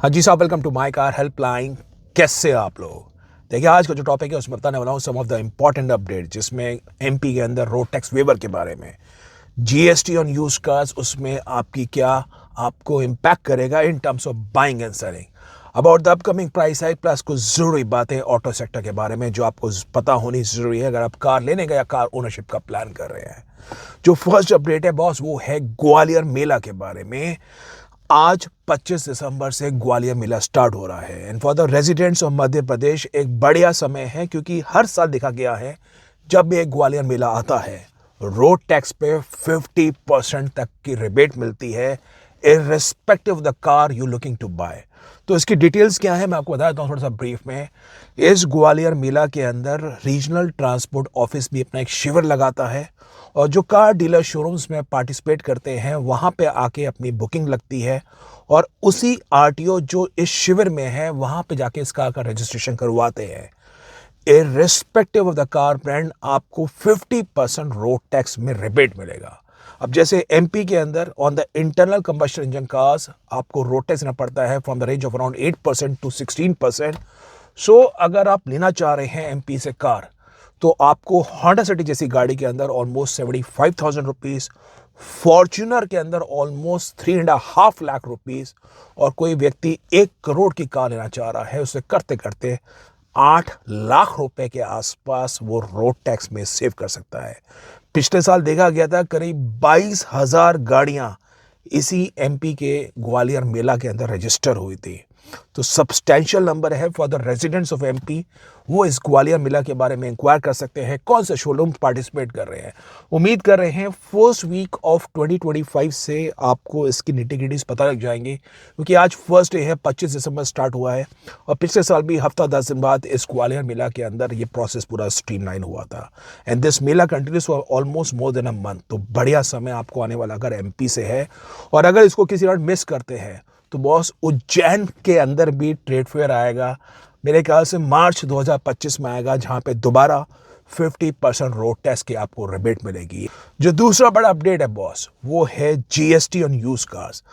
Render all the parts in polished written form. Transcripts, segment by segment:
हाँ जी साहब, welcome to my car helpline. कैसे आप लोग? देखिए, आज का जो टॉपिक है उसमें बताने वाला हूँ सम ऑफ द इम्पॉर्टेंट अपडेट, जिसमें एमपी के अंदर रोड टैक्स वेवर के बारे में, जीएसटी ऑन यूज कार्स, उसमें आपकी क्या आपको इम्पैक्ट करेगा इन terms of buying and selling, about the upcoming price hike, plus कुछ ज़रूरी बातें ऑटो सेक्टर के बारे में जो आपको पता होनी ज़रूरी है अगर आप कार लेने का या कार ओनरशिप का प्लान कर रहे हैं। जो फर्स्ट अपडेट है बॉस, वो है ग्वालियर मेला के बारे में। आज 25 दिसंबर से ग्वालियर मेला स्टार्ट हो रहा है and for the residents of Madhya Pradesh एक बढ़िया समय है, क्योंकि हर साल देखा गया है जब भी एक ग्वालियर मेला आता है रोड टैक्स पे 50% तक की रिबेट मिलती है, irrespective of the car you looking to buy. तो इसकी डिटेल्स क्या है मैं आपको बता देता हूँ थोड़ा सा ब्रीफ में। इस ग्वालियर मेला के अंदर रीजनल ट्रांसपोर्ट ऑफिस भी अपना एक शिविर लगाता है और जो कार डीलर शोरूम्स में पार्टिसिपेट करते हैं वहाँ पे आके अपनी बुकिंग लगती है और उसी आरटीओ जो इस शिविर में है वहाँ पे जाके इस कार का रजिस्ट्रेशन करवाते हैं। Irrespective of the car brand आपको 50% रोड टैक्स में रिबेट मिलेगा। अब जैसे एमपी के अंदर on the internal combustion engine cars आपको रोड टैक्स देना पड़ता है from the range of around 8% to 16%। So अगर आप लेना चाह रहे हैं एमपी से कार तो आपको होंडा सिटी जैसी गाड़ी के अंदर ऑलमोस्ट 75,000 रुपीज़, फॉर्च्यूनर के अंदर ऑलमोस्ट 3.5 लाख रुपीज़, और कोई व्यक्ति 1 करोड़ की कार लेना चाह रहा है उसे करते करते 8 लाख रुपए के आसपास वो रोड टैक्स में सेव कर सकता है। पिछले साल देखा गया था करीब 22,000 गाड़ियां इसी एमपी के ग्वालियर मेला के अंदर रजिस्टर हुई थी। तो सब्सटैंशियल नंबर है for the residents of MP. वो इस ग्वालियर मेला के बारे में इंक्वायर कर सकते हैं कौन से शोरूम पार्टिसिपेट कर रहे हैं। उम्मीद कर रहे हैं फर्स्ट वीक ऑफ 2025 से आपको इसकी निटी-ग्रिटीज पता लग जाएंगे, क्योंकि आज फर्स्ट डे है, 25 दिसंबर स्टार्ट हुआ है और पिछले साल भी हफ्ता 10 दिन बाद इस ग्वालियर मेला के अंदर ये प्रोसेस पूरा स्ट्रीमलाइन हुआ था and this Mela continuous for almost more than a month. तो बढ़िया समय आपको आने वाला अगर एमपी से है, और अगर इसको किसी और मिस करते हैं तो बॉस उज्जैन के अंदर भी ट्रेड फेयर आएगा, मेरे ख्याल से मार्च 2025 में आएगा, जहां पे दोबारा 50% रोड टैक्स की आपको रिबेट मिलेगी। जो दूसरा बड़ा अपडेट है बॉस, वो है जीएसटी ऑन यूज कार्स।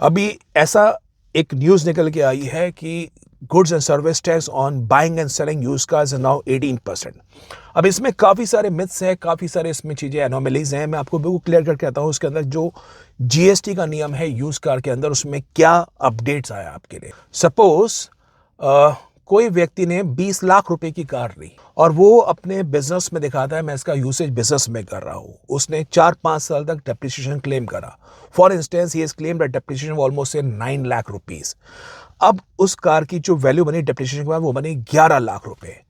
अभी ऐसा एक न्यूज़ निकल के आई है कि goods and service tax on buying and selling use cars now 18%। अब इसमें काफ़ी सारे मिथ्स हैं, काफ़ी सारे इसमें चीज़ें एनोमलीज हैं। मैं आपको बिल्कुल क्लियर करके कहता हूँ उसके अंदर जो जीएसटी का नियम है यूज कार के अंदर, उसमें क्या अपडेट्स आया आपके लिए। सपोज कोई व्यक्ति ने 20 लाख रुपए की कार ली और वो अपने बिजनेस में दिखाता है मैं इसका यूसेज बिजनेस में कर रहा हूँ। उसने 4-5 साल तक डेप्रिसिएशन क्लेम करा। For instance he has claimed depreciation almost 9 lakh rupees. अब उस कार की जो वैल्यू बनी डेप्रिसिएशन के बाद वो बनी 11 लाख रुपए।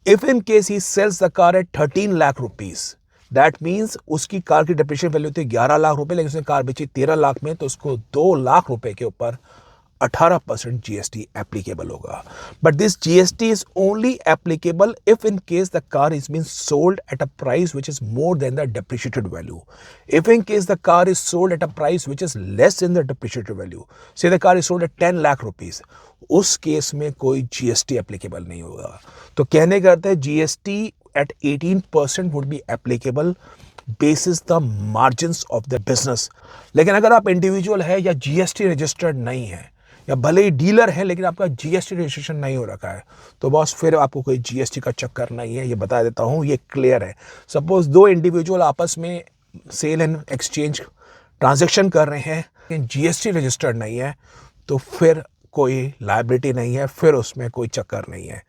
If in case he sells the car at 13 lakh rupees, that means उसकी कार की डेप्रिसिएशन वैल्यू थी 11 लाख रुपए, लेकिन उसने कार बेची 13 लाख में, तो उसको 2 लाख रुपए के ऊपर 18% जीएसटी एप्लीकेबल होगा। But this GST is only applicable if in case the car is been sold at a price which is more than the depreciated value. If in case the car is sold at a price which is less than the depreciated value, so the car is sold at 10 lakh rupees, उस केस में कोई GST applicable नहीं होगा। तो कहने का अर्थ है GST at 18% would be applicable basis the margins of the business. लेकिन अगर आप इंडिविजुअल है या जीएसटी रजिस्टर्ड नहीं है, या भले ही डीलर है लेकिन आपका जीएसटी रजिस्ट्रेशन नहीं हो रखा है, तो बॉस फिर आपको कोई जीएसटी का चक्कर नहीं है, ये बता देता हूँ, ये क्लियर है। सपोज दो इंडिविजुअल आपस में सेल एंड एक्सचेंज ट्रांजैक्शन कर रहे हैं लेकिन जीएसटी रजिस्टर्ड नहीं है, तो फिर कोई लायबिलिटी नहीं है, फिर उसमें कोई चक्कर नहीं है।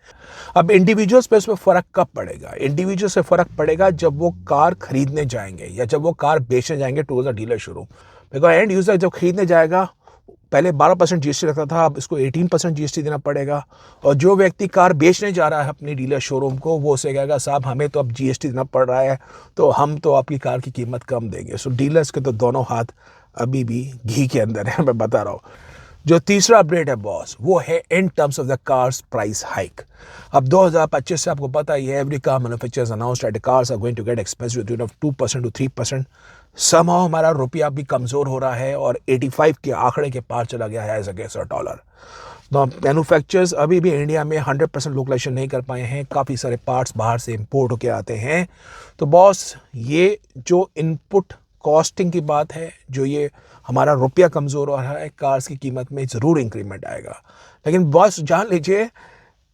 अब इंडिविजुअल्स पे उसमें फ़र्क कब पड़ेगा? इंडिविजुअल से फ़र्क पड़ेगा जब वो कार खरीदने जाएंगे या जब वो कार बेचने जाएंगे to the dealer showroom. Because end user जब खरीदने जाएगा पहले 12% जीएसटी रखता था, अब इसको 18% जीएसटी देना पड़ेगा। और जो व्यक्ति कार बेचने जा रहा है अपनी डीलर शोरूम को, वो उसे कहेगा साहब हमें तो अब जीएसटी देना पड़ रहा है, तो हम तो आपकी कार की कीमत कम देंगे। सो डीलर्स के तो दोनों हाथ अभी भी घी के अंदर है, मैं बता रहा हूँ। जो तीसरा अपडेट है बॉस, वो है in terms of the cars price hike. अब 2025 से आपको पता ही है every car manufacturers announced that cars are going to get expensive to 2% to 3%। Somehow हमारा रुपया भी कमज़ोर हो रहा है और 85 के आंकड़े के पार चला गया है as against a dollar. Manufacturers अभी भी इंडिया में 100% लोकलाइजेशन नहीं कर पाए हैं, काफ़ी सारे पार्ट्स बाहर से इंपोर्ट होकर आते हैं। तो बॉस ये जो इनपुट कॉस्टिंग की बात है, जो ये हमारा रुपया कमज़ोर हो रहा है, कार्स की कीमत में ज़रूर इंक्रीमेंट आएगा। लेकिन बॉस जान लीजिए,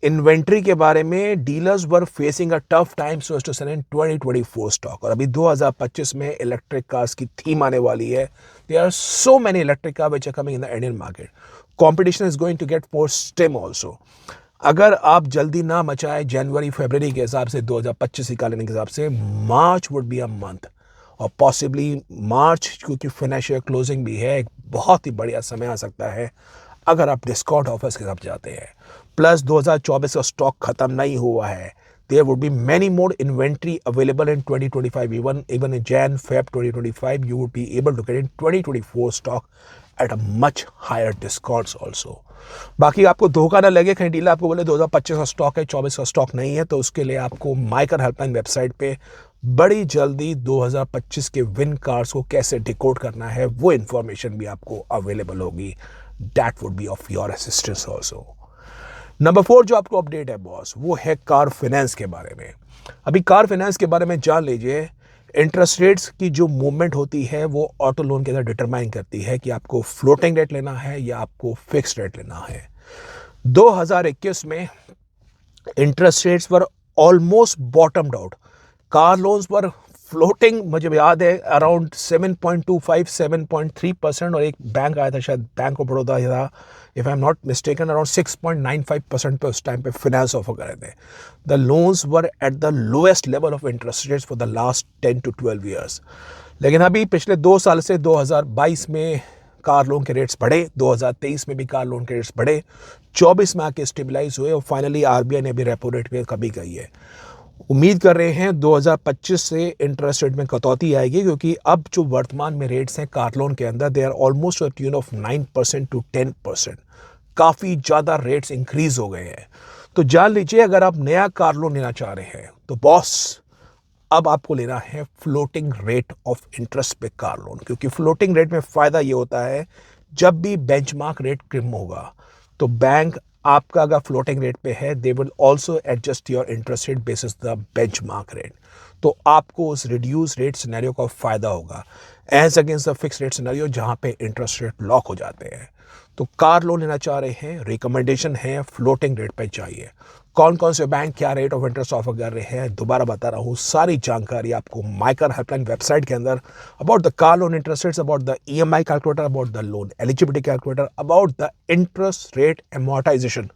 इन्वेंट्री के बारे में dealers were facing a tough time so as to sell in 2024 stock. और अभी 2025 में इलेक्ट्रिक कार्स की थीम आने वाली है। There are so many electric car which are coming in the Indian market. Competition is going to get more steam also. अगर आप जल्दी ना मचाए जनवरी फरवरी के हिसाब से, 2025 की कैलेंडर के हिसाब से, मार्च वुड बी अ मंथ, और पॉसिबली मार्च क्योंकि फाइनेंशियल क्लोजिंग भी है, एक बहुत ही बढ़िया समय आ सकता है अगर आप डिस्काउंट ऑफर्स के साथ जाते हैं। प्लस 2024 का स्टॉक खत्म नहीं हुआ है। There would be many more inventory available in 2025, even in Jan Feb 2025 you would be able to get in 2024 stock at a much higher discounts also. बाकी आपको धोखा ना लगे, कहीं डीलर आपको बोले 2025 का स्टॉक है, 24 का स्टॉक नहीं है, तो उसके लिए आपको माइकर हेल्पलाइन वेबसाइट पे बड़ी जल्दी 2025 के विन कार्स को कैसे डिकोड करना है वो इन्फॉर्मेशन भी आपको अवेलेबल होगी। That would be of your assistance also. Number 4 जो आपको अपडेट है बॉस, वो है कार फाइनेंस के बारे में। अभी कार फाइनेंस के बारे में जान लीजिए, इंटरेस्ट रेट्स की जो मूवमेंट होती है वो ऑटो लोन के अंदर डिटरमाइन करती है कि आपको फ्लोटिंग रेट लेना है या आपको फिक्स्ड रेट लेना है। 2021 में इंटरेस्ट रेट्स पर ऑलमोस्ट बॉटम्ड आउट। कार लोन्स पर फ्लोटिंग मुझे याद है अराउंड 7.25 7.3%, और एक बैंक आया था शायद बैंक ऑफ बड़ौदा था, if I am not mistaken, around 6.95% पे उस टाइम पे फाइनेंस ऑफर कर रहे थे। The loans were at the lowest level of interest rates for the last 10 to 12 years. लेकिन अभी पिछले 2 साल से 2022 में कार लोन के रेट्स बढ़े, 2023 में भी कार लोन के रेट्स बढ़े, 24 में आके स्टेबलाइज हुए, और फाइनली आरबीआई ने भी रेपो रेट में कमी की है। उम्मीद कर रहे हैं 2025 से इंटरेस्ट रेट में कटौती आएगी, क्योंकि अब जो वर्तमान में रेट्स हैं कार लोन के अंदर, they are almost a tune of 9% to 10%। काफ़ी ज़्यादा रेट्स इंक्रीज हो गए हैं। तो जान लीजिए, अगर आप नया कार लोन लेना चाह रहे हैं तो बॉस अब आपको लेना है फ्लोटिंग रेट ऑफ इंटरेस्ट पे कार लोन, क्योंकि फ्लोटिंग रेट में फ़ायदा ये होता है जब भी बेंचमार्क रेट क्रिम होगा तो बैंक आपका अगर फ्लोटिंग रेट पे है, they will also adjust your interest rate basis the benchmark rate. तो आपको उस रिड्यूस रेट सिनेरियो का फ़ायदा होगा as against the fix rate scenario जहाँ पे इंटरेस्ट रेट लॉक हो जाते हैं। तो कार लोन लेना चाह रहे हैं, रिकमेंडेशन है फ्लोटिंग रेट पे चाहिए। कौन कौन से बैंक क्या रेट ऑफ इंटरेस्ट ऑफर कर रहे हैं, दोबारा बता रहा हूँ, सारी जानकारी आपको माइकर हेल्पलाइन वेबसाइट के अंदर about the car loan interest rates, about the EMI calculator, about the loan eligibility calculator, about the interest rate amortisation,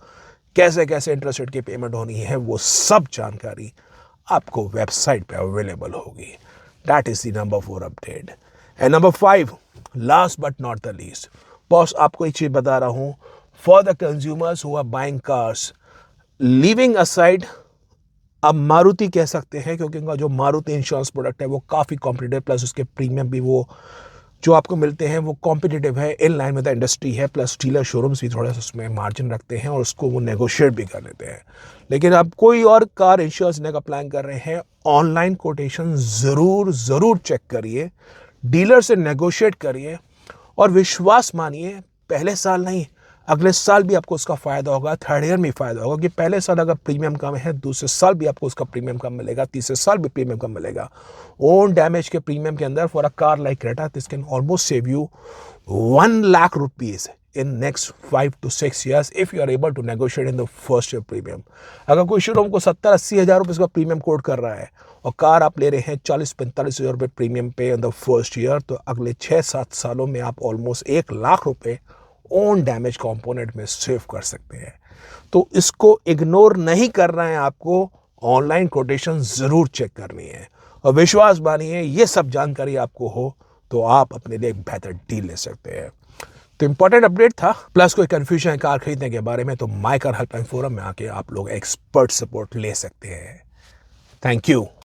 कैसे कैसे इंटरेस्ट रेट की पेमेंट होनी है, वो सब जानकारी आपको वेबसाइट पे अवेलेबल होगी। That is the number 4 update. And number 5, last but not the least, boss आपको एक चीज बता रहा हूं, for the consumers who are buying cars, leaving aside अब मारुति कह सकते हैं, क्योंकि उनका जो मारुति इंश्योरेंस प्रोडक्ट है वो काफ़ी कॉम्पिटिटिव, प्लस उसके प्रीमियम भी वो जो आपको मिलते हैं वो कॉम्पिटिटिव है, इन लाइन में द इंडस्ट्री है, प्लस डीलर शोरूम्स भी थोड़ा सा उसमें मार्जिन रखते हैं और उसको वो नेगोशिएट भी कर लेते हैं। लेकिन आप कोई और कार इंश्योरेंस लेने का प्लान कर रहे हैं, ऑनलाइन कोटेशन ज़रूर चेक करिए, डीलर से नेगोशिएट करिए, और विश्वास मानिए पहले साल नहीं अगले साल भी आपको उसका फ़ायदा होगा, थर्ड ईयर में फ़ायदा होगा, कि पहले साल अगर प्रीमियम कम है, दूसरे साल भी आपको उसका प्रीमियम कम मिलेगा, तीसरे साल भी प्रीमियम कम मिलेगा। ओन डैमेज के प्रीमियम के अंदर for a car like Creta this can almost save you 1 lakh rupees in next 5 to 6 years if you are able to negotiate in the first year premium। अगर कोई शोरूम को 70-80 हज़ार रुपये का प्रीमियम कोड कर रहा है और कार आप ले रहे हैं 40-45 हज़ार रुपये प्रीमियम पे इन द फर्स्ट ईयर, तो अगले 6-7 सालों में आप ऑलमोस्ट 1 लाख रुपये ओन डैमेज कंपोनेंट में सेव कर सकते हैं। तो इसको इग्नोर नहीं करना है, आपको ऑनलाइन कोटेशन ज़रूर चेक करनी है, और विश्वास मानिए ये सब जानकारी आपको हो तो आप अपने लिए एक बेहतर डील ले सकते हैं। तो इंपॉर्टेंट अपडेट था, प्लस कोई कंफ्यूजन है कार खरीदने के बारे में तो माई कार हेल्पलाइन फोरम में आके आप लोग एक्सपर्ट सपोर्ट ले सकते हैं। Thank you.